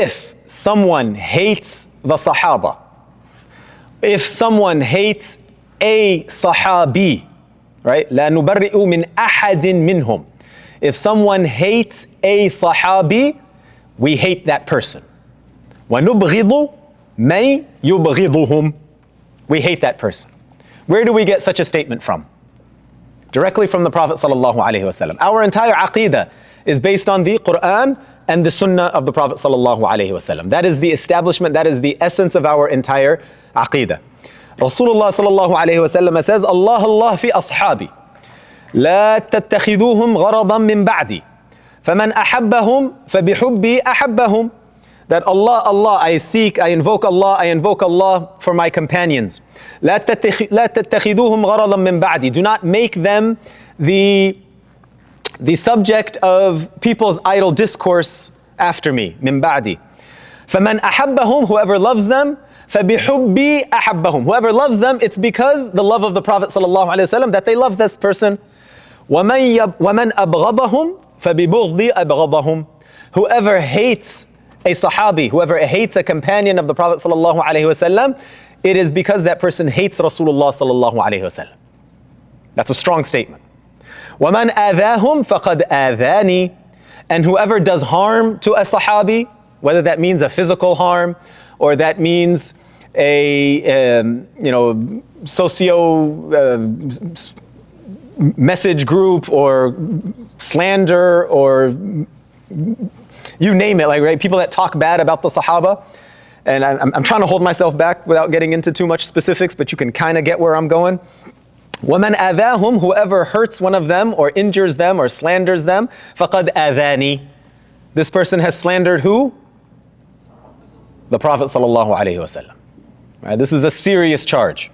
if someone hates the Sahaba, if someone hates a Sahabi, right? لا نبرئ من أحد منهم. If someone hates a Sahabi, we hate that person. وَنُبْغِضُ مَن يُبْغِضُهُمْ. We hate that person. Where do we get such a statement from? Directly from the Prophet sallallahu alaihi wasallam. Our entire aqeedah is based on the Quran and the Sunnah of the Prophet sallallahu alaihi wasallam. That is the establishment, that is the essence of our entire aqeedah. Rasulullah sallallahu alaihi wasallam says, Allah Allah fi ashabi. لا تتخذوهم غرضا من بعدي فمن أحبهم فبحبي أحبهم. That Allah, I invoke Allah for my companions. لا تتخذوهم غرضا من بعدي. Do not make them the subject of people's idle discourse after me. من بعدي. فمن أحبهم, whoever loves them, فبحبي أحبهم. Whoever loves them, it's because the love of the Prophet sallallahu alaihi wasallam that they love this person. ومن أبغضهم فببغضي أبغضهم. Whoever hates a Sahabi, whoever hates a companion of the Prophet sallallahu alaihi wasallam, it is because that person hates Rasulullah sallallahu alaihi wasallam. That's a strong statement. وَمَنْ آذَاهُمْ فَقَدْ آذَانِي. And whoever does harm to a Sahabi, whether that means a physical harm or that means a message group or slander or you name it, like, right? People that talk bad about the Sahaba. And I'm trying to hold myself back without getting into too much specifics, but you can kind of get where I'm going. وَمَنْ آذَاهُمْ, whoever hurts one of them or injures them or slanders them, فَقَدْ آذَانِي. This person has slandered who? The Prophet sallallahu alaihi wasallam. Right, this is a serious charge.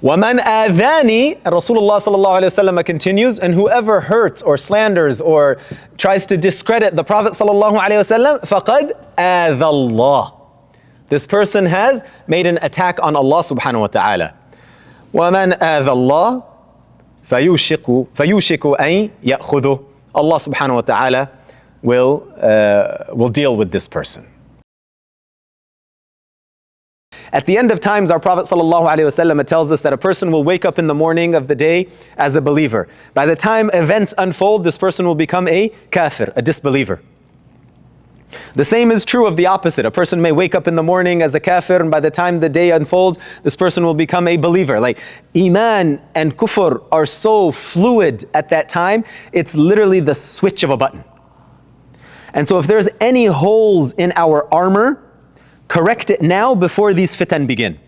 وَمَنْ آذَانِي, and Rasulullah sallallahu alaihi wasallam continues, and whoever hurts or slanders or tries to discredit the Prophet sallallahu alaihi wasallam, فَقَدْ آذَى اللَّهِ. This person has made an attack on Allah subhanahu wa ta'ala. وَمَنْ آذَى اللَّهِ فَيُوشِكُ أَن يَأْخُذُهُ. Allah subhanahu wa ta'ala will deal with this person. At the end of times, our Prophet ﷺ tells us that a person will wake up in the morning of the day as a believer. By the time events unfold, this person will become a kafir, a disbeliever. The same is true of the opposite. A person may wake up in the morning as a kafir, and by the time the day unfolds, this person will become a believer. Like, iman and kufr are so fluid at that time, it's literally the switch of a button. And so if there's any holes in our armor, correct it now before these fitan begin.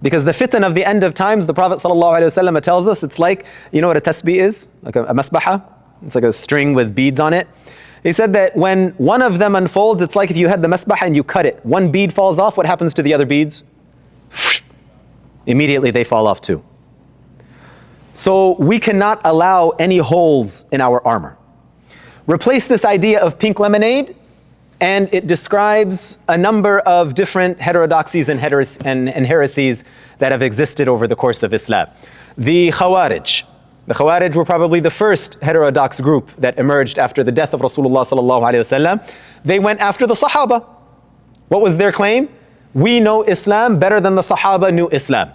Because the fitan of the end of times, the Prophet ﷺ tells us, it's like, you know what a tasbih is? Like a masbaha? It's like a string with beads on it. He said that when one of them unfolds, it's like if you had the masbaha and you cut it. One bead falls off, what happens to the other beads? Immediately they fall off too. So we cannot allow any holes in our armor. Replace this idea of pink lemonade, and it describes a number of different heterodoxies and heresies that have existed over the course of Islam. The Khawarij. The Khawarij were probably the first heterodox group that emerged after the death of Rasulullah sallallahu alaihi wasallam. They went after the Sahaba. What was their claim? We know Islam better than the Sahaba knew Islam.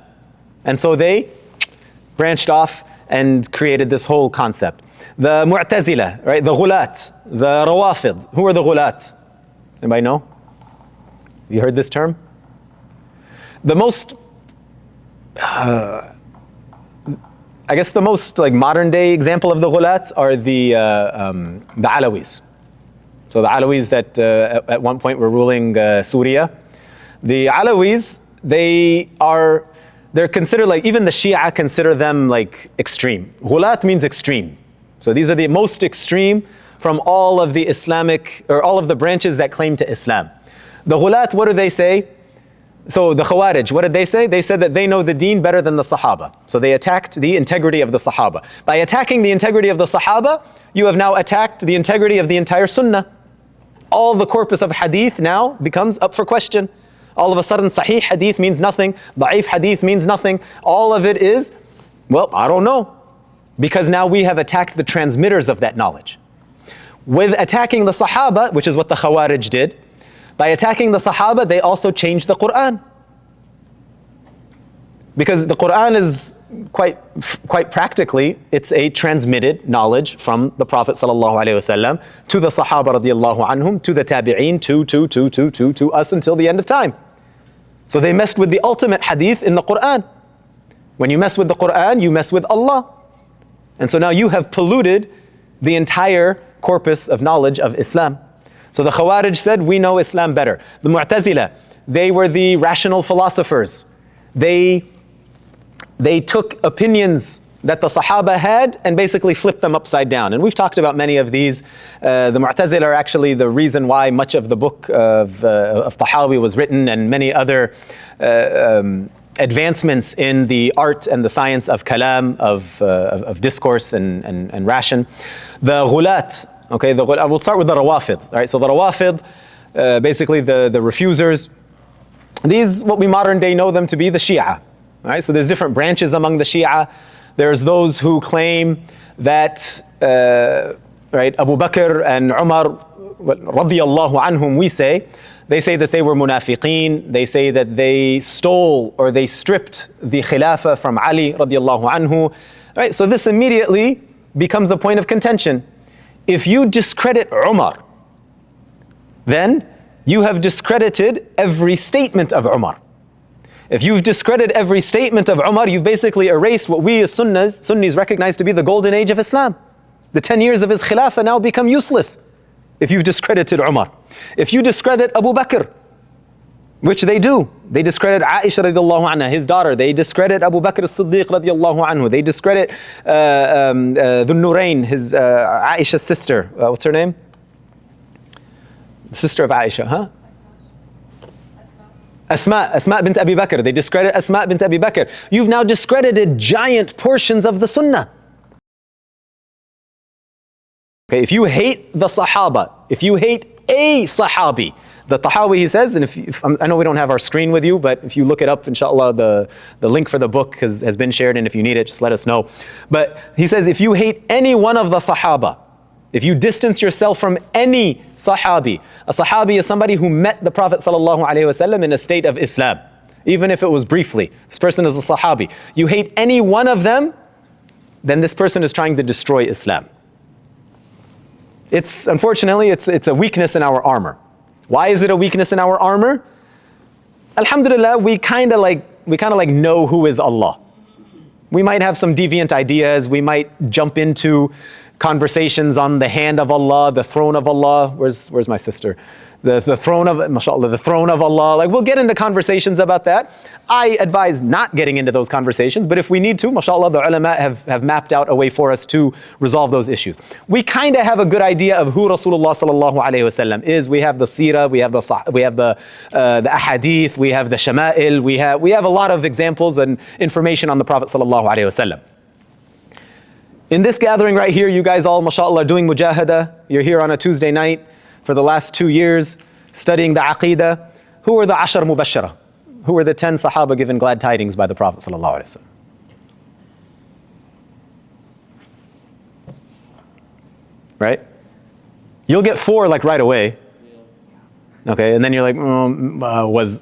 And so they branched off and created this whole concept. The Mu'tazila, right? The Ghulat, the Rawafid. Who are the Ghulat? Anybody know? Have you heard this term? The most, I guess the most like modern day example of the Ghulat are the Alawis. So the Alawis that at one point were ruling Syria. The Alawis, they're considered like, even the Shia consider them like extreme. Ghulat means extreme. So these are the most extreme from all of the Islamic, or all of the branches that claim to Islam. The Ghulat, what do they say? So the Khawarij, what did they say? They said that they know the deen better than the Sahaba. So they attacked the integrity of the Sahaba. By attacking the integrity of the Sahaba, you have now attacked the integrity of the entire Sunnah. All the corpus of hadith now becomes up for question. All of a sudden, Sahih hadith means nothing, Da'if hadith means nothing. All of it is, well, I don't know. Because now we have attacked the transmitters of that knowledge. With attacking the Sahaba, which is what the Khawarij did, By attacking the Sahaba, they also changed the Quran. Because the Quran is quite practically, it's a transmitted knowledge from the Prophet ﷺ to the Sahaba radiallahu anhum, to the Tabi'een, to us until the end of time. So they messed with the ultimate hadith in the Quran. When you mess with the Quran, you mess with Allah. And so now you have polluted the entire corpus of knowledge of Islam. So the Khawarij said, we know Islam better. The Mu'tazila, they were the rational philosophers. They took opinions that the Sahaba had and basically flipped them upside down. And we've talked about many of these. The Mu'tazila are actually the reason why much of the book of Tahawi was written, and many other advancements in the art and the science of kalam, of discourse and ration. The Ghulat, okay, we'll start with the Rawafid. Right? So the Rawafid, basically the refusers, these, what we modern day know them to be the Shia. Right? So there's different branches among the Shia. There's those who claim that Abu Bakr and Umar radiyallahu anhum, they say that they were munafiqeen. They say that they stole or they stripped the khilafah from Ali radiyallahu anhu. Right? So this immediately becomes a point of contention. If you discredit Umar, then you have discredited every statement of Umar. If you've discredited every statement of Umar, you've basically erased what we as Sunnis recognize to be the golden age of Islam. The 10 years of his khilafah now become useless if you've discredited Umar. If you discredit Abu Bakr, which they do, they discredit Aisha radiallahu anha, his daughter. They discredit Abu Bakr as-Siddiq radiallahu anhu. They discredit Dhul Nurayn, his Aisha's sister. What's her name? The sister of Aisha, huh? Asma bint Abi Bakr. They discredit Asma bint Abi Bakr. You've now discredited giant portions of the Sunnah. Okay, if you hate the Sahaba, if you hate a Sahabi, the Tahawi, he says, and I know we don't have our screen with you, but if you look it up, inshallah, the link for the book has been shared, and if you need it, just let us know. But he says, if you hate any one of the Sahaba, if you distance yourself from any Sahabi, a Sahabi is somebody who met the Prophet ﷺ in a state of Islam, even if it was briefly. This person is a Sahabi. You hate any one of them, then this person is trying to destroy Islam. Unfortunately, it's a weakness in our armor. Why is it a weakness in our armor? Alhamdulillah, we kind of like know who is Allah. We might have some deviant ideas. We might jump into conversations on the hand of Allah, the throne of Allah. Where's my sister? The throne of, mashallah, the throne of Allah. Like, we'll get into conversations about that. I advise not getting into those conversations, but if we need to, mashallah, the ulama have mapped out a way for us to resolve those issues. We kind of have a good idea of who Rasulullah sallallahu alaihi wasallam is. We have the seerah, we have the ahadith, we have the shama'il, we have a lot of examples and information on the Prophet sallallahu alaihi wasallam. In this gathering right here, you guys all, mashallah, are doing mujahada. You're here on a Tuesday night for the last 2 years studying the aqidah. Who are the ashar mubashara? Who are the 10 Sahaba given glad tidings by the Prophet sallallahu alaihi wasallam? Right? You'll get 4 like right away. Okay, and then you're like, was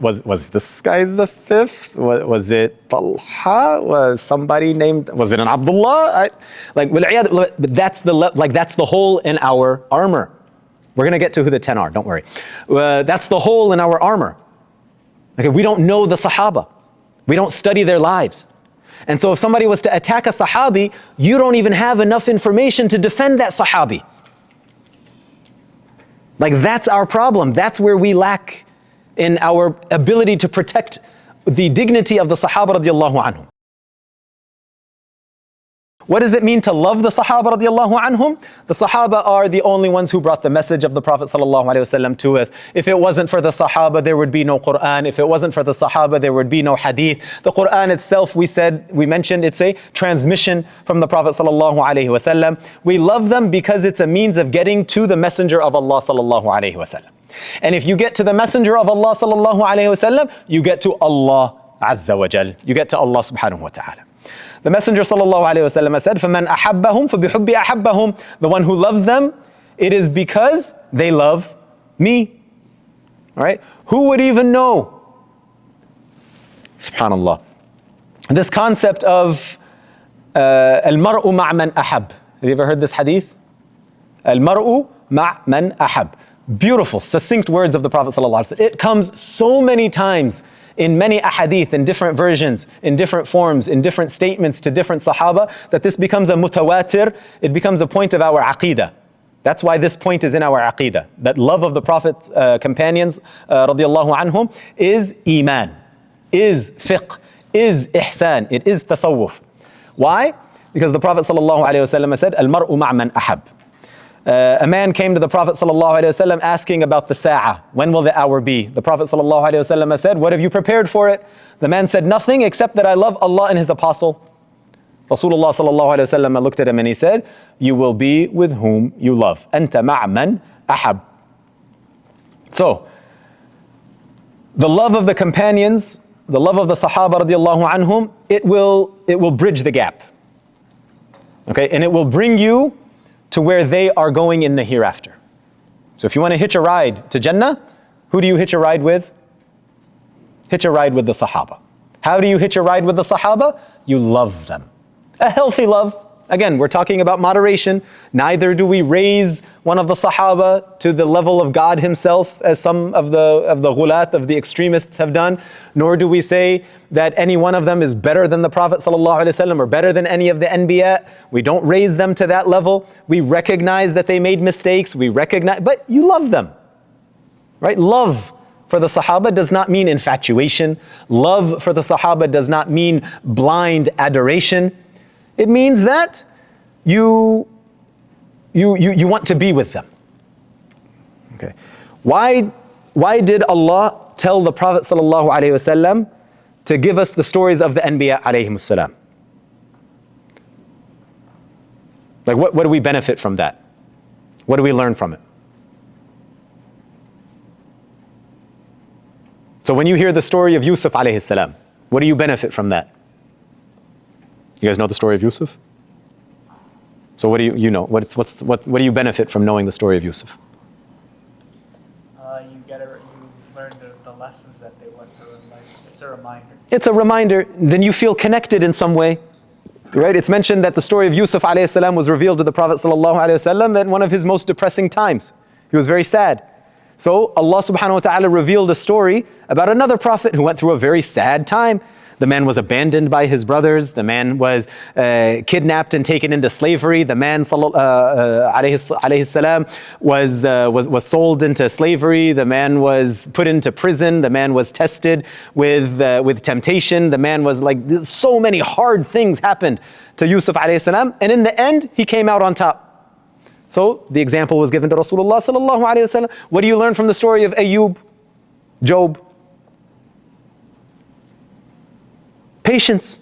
this guy the 5th? Was it Talha? Was somebody named? Was it an Abdullah? But that's the hole in our armor. We're going to get to who the 10 are, don't worry. That's the hole in our armor. Okay, we don't know the Sahaba. We don't study their lives. And so if somebody was to attack a Sahabi, you don't even have enough information to defend that Sahabi. Like, that's our problem. That's where we lack in our ability to protect the dignity of the Sahaba radiallahu anhum. What does it mean to love the Sahaba radiallahu anhum? The Sahaba are the only ones who brought the message of the Prophet sallallahu alaihi wasallam to us. If it wasn't for the Sahaba, there would be no Quran. If it wasn't for the Sahaba, there would be no Hadith. The Quran itself, we mentioned, it's a transmission from the Prophet sallallahu alaihi wasallam. We love them because it's a means of getting to the Messenger of Allah sallallahu alaihi wasallam. And if you get to the Messenger of Allah sallallahu alaihi wasallam, you get to Allah azza wa jal. You get to Allah subhanahu wa ta'ala. The Messenger sallallahu alaihi wasallam said, فَمَنْ أَحَبَّهُمْ فَبِحُبِّ أَحَبَّهُمْ. The one who loves them, it is because they love me. All right? Who would even know? Subhanallah. This concept of al-mar'u ma' man ahab. Have you ever heard this hadith? Al-mar'u ma' man ahab. Beautiful, succinct words of the Prophet ﷺ. It comes so many times in many ahadith, in different versions, in different forms, in different statements to different Sahaba, that this becomes a mutawatir, it becomes a point of our aqeedah. That's why this point is in our aqeedah. That love of the Prophet's companions, radiallahu anhum, is iman, is fiqh, is ihsan, it is tasawwuf. Why? Because the Prophet ﷺ said, al-mar'u ma' man ahab. A man came to the Prophet ﷺ asking about the sa'ah. When will the hour be? The Prophet ﷺ said, what have you prepared for it? The man said, nothing except that I love Allah and His Apostle. Rasulullah ﷺ looked at him and he said, you will be with whom you love. Anta ma' man ahab. So, the love of the companions, the love of the Sahaba radiallahu anhum, it will bridge the gap. Okay, and it will bring you to where they are going in the hereafter. So if you want to hitch a ride to Jannah, who do you hitch a ride with? Hitch a ride with the Sahaba. How do you hitch a ride with the Sahaba? You love them. A healthy love. Again, we're talking about moderation. Neither do we raise one of the Sahaba to the level of God Himself, as some of the ghulat, of the extremists have done. Nor do we say that any one of them is better than the Prophet ﷺ or better than any of the Anbiya. We don't raise them to that level. We recognize that they made mistakes. We recognize, but you love them, right? Love for the Sahaba does not mean infatuation. Love for the Sahaba does not mean blind adoration. It means that you want to be with them. Okay. Why did Allah tell the Prophet ﷺ to give us the stories of the Anbiya alayhimus salam? Like what do we benefit from that? What do we learn from it? So when you hear the story of Yusuf alayhi salam, what do you benefit from that? You guys know the story of Yusuf? So what do you know? What do you benefit from knowing the story of Yusuf? You learn the lessons that they went through in life. It's a reminder. It's a reminder. Then you feel connected in some way, right? It's mentioned that the story of Yusuf alayhi salam was revealed to the Prophet sallallahu alaihi wasallam at one of his most depressing times. He was very sad. So Allah subhanahu wa ta'ala revealed a story about another prophet who went through a very sad time. The man was abandoned by his brothers. The man was kidnapped and taken into slavery. The man, alayhi salam, was sold into slavery. The man was put into prison. The man was tested with temptation. The man was like, so many hard things happened to Yusuf alayhi salam. And in the end, he came out on top. So the example was given to Rasulullah sallallahu alayhi wasallam. What do you learn from the story of Ayub, Job? Patience.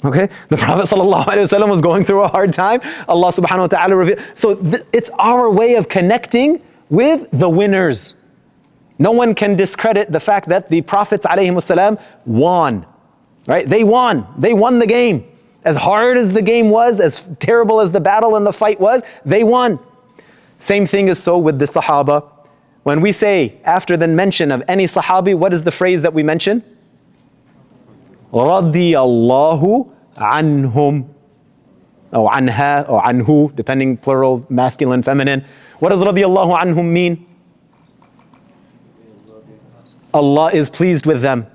Okay? The Prophet ﷺ was going through a hard time. Allah subhanahu wa ta'ala revealed. So it's our way of connecting with the winners. No one can discredit the fact that the Prophets ﷺ won. Right? They won. They won the game. As hard as the game was, as terrible as the battle and the fight was, they won. Same thing is so with the Sahaba. When we say, after the mention of any Sahabi, what is the phrase that we mention? Radiyallahu anhum, or anha, or anhu, depending plural, masculine, feminine. What does radiyallahu anhum mean? Allah is pleased with them.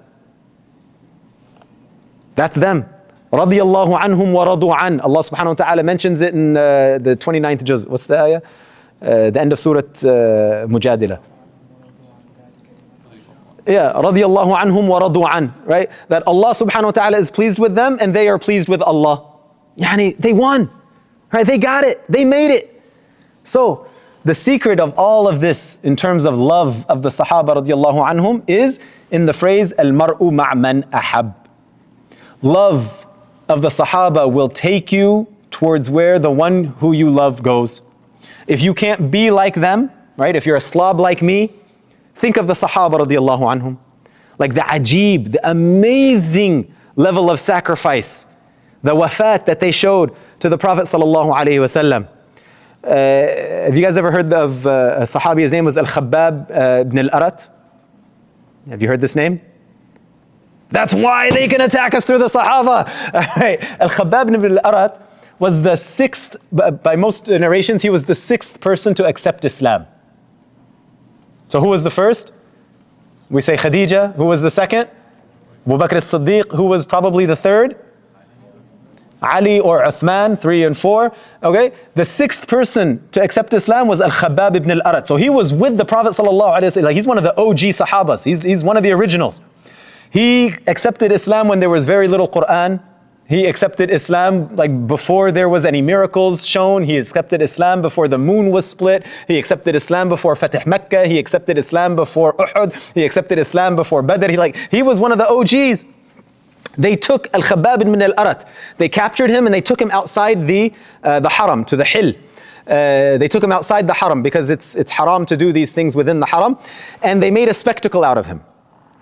That's them. Radiyallahu anhum wa radu an. Allah subhanahu wa ta'ala mentions it in the 29th juz. What's the ayah? The end of Surah Mujadila. Yeah, radiyallahu anhum wa radu an, right? That Allah subhanahu wa ta'ala is pleased with them and they are pleased with Allah. Yani, they won, right? They got it, they made it. So, the secret of all of this in terms of love of the Sahaba radiyallahu anhum is in the phrase, al-mar'u ma' man ahab. Love of the Sahaba will take you towards where the one who you love goes. If you can't be like them, right? If you're a slob like me, think of the Sahaba radiallahu anhum. Like the ajib, the amazing level of sacrifice, the wafat that they showed to the Prophet sallallahu alaihi wasallam. Have you guys ever heard of a Sahabi? His name was Al-Khabbab ibn al-Arat. Have you heard this name? That's why they can attack us through the Sahaba. Al-Khabbab ibn al-Arat was the sixth, by most narrations, he was the sixth person to accept Islam. So who was the first? We say Khadija. Who was the second? Abu Bakr as-Siddiq. Who was probably the third? Ali or Uthman, 3 and 4. Okay, the sixth person to accept Islam was Al-Khabbab ibn al-Arat. So he was with the Prophet sallallahu alaihi wasallam. Like, he's one of the OG Sahabas. He's one of the originals. He accepted Islam when there was very little Quran. He accepted Islam like before there was any miracles shown. He accepted Islam before the moon was split. He accepted Islam before Fatih Mecca. He accepted Islam before Uhud. He accepted Islam before Badr. He was one of the OGs. They took Al-Khabbab ibn al-Arat. They captured him and they took him outside the haram, to the hill. They took him outside the haram because it's haram to do these things within the haram. And they made a spectacle out of him.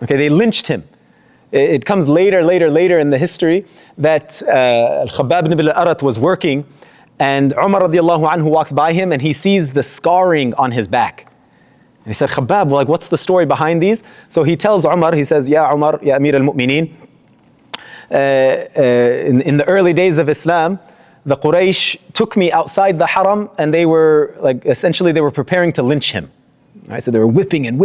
Okay, they lynched him. It comes later in the history that Al-Khabbab ibn al-Arat was working and Umar radiallahu anhu walks by him and he sees the scarring on his back. And he said, Khabbab, like, what's the story behind these? So he tells Umar, he says, Ya Umar, Ya Amir al-Mu'mineen, in the early days of Islam, the Quraysh took me outside the haram and they were essentially preparing to lynch him. Right, so they were whipping and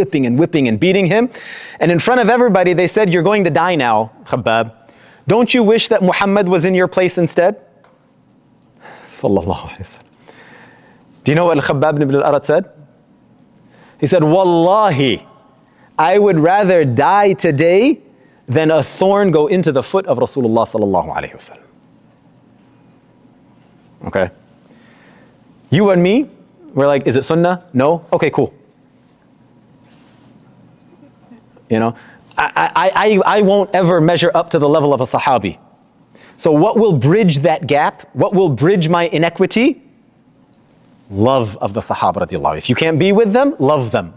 beating him. And in front of everybody, they said, you're going to die now, Khabbab. Don't you wish that Muhammad was in your place instead? Sallallahu alayhi wa sallam. Do you know what Al-Khabbab ibn al-Arat said? He said, Wallahi, I would rather die today than a thorn go into the foot of Rasulullah sallallahu alayhi wa sallam. Okay. You and me, we're like, is it Sunnah? No? Okay, cool. You know, I won't ever measure up to the level of a Sahabi. So what will bridge that gap? What will bridge my inequity? Love of the Sahaba radiallahu. If you can't be with them, love them.